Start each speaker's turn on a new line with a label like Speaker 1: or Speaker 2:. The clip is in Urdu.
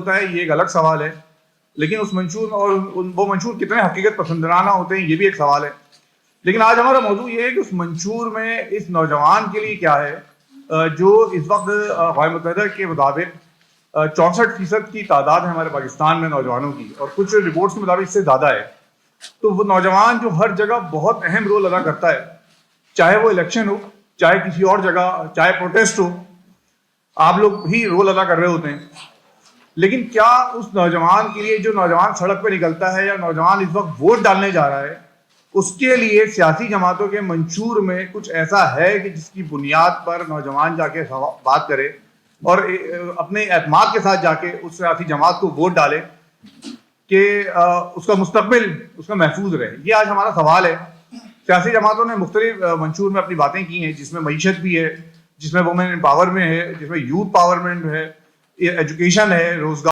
Speaker 1: ہوتا ہے یہ ایک الگ سوال ہے، لیکن اس منشور اور وہ منشور کتنے حقیقت پسندانہ ہوتے ہیں یہ بھی ایک سوال ہے. لیکن آج ہمارا موضوع یہ ہے کہ اس منشور میں اس نوجوان کے لیے کیا ہے جو اس وقت اقوام متحدہ کے مطابق 64% کی تعداد ہے ہمارے پاکستان میں نوجوانوں کی، اور کچھ رپورٹس کے مطابق اس سے زیادہ ہے. تو وہ نوجوان جو ہر جگہ بہت اہم رول ادا کرتا ہے، چاہے وہ الیکشن ہو، چاہے کسی اور جگہ، چاہے پروٹیسٹ ہو، آپ لوگ ہی رول ادا کر رہے ہوتے ہیں. لیکن کیا اس نوجوان کے لیے، جو نوجوان سڑک پہ نکلتا ہے یا نوجوان اس وقت ووٹ ڈالنے جا رہا ہے، اس کے لیے سیاسی جماعتوں کے منشور میں کچھ ایسا ہے کہ جس کی بنیاد پر نوجوان جا کے بات کرے اور اپنے اعتماد کے ساتھ جا کے اس سیاسی جماعت کو ووٹ ڈالے کہ اس کا مستقبل اس کا محفوظ رہے؟ یہ آج ہمارا سوال ہے. سیاسی جماعتوں نے مختلف منشور میں اپنی باتیں کی ہیں، جس میں معیشت بھی ہے، جس میں وومن امپاورمنٹ ہے، جس میں یوتھ پاورمنٹ ہے، ایجوکیشن ہے، روزگار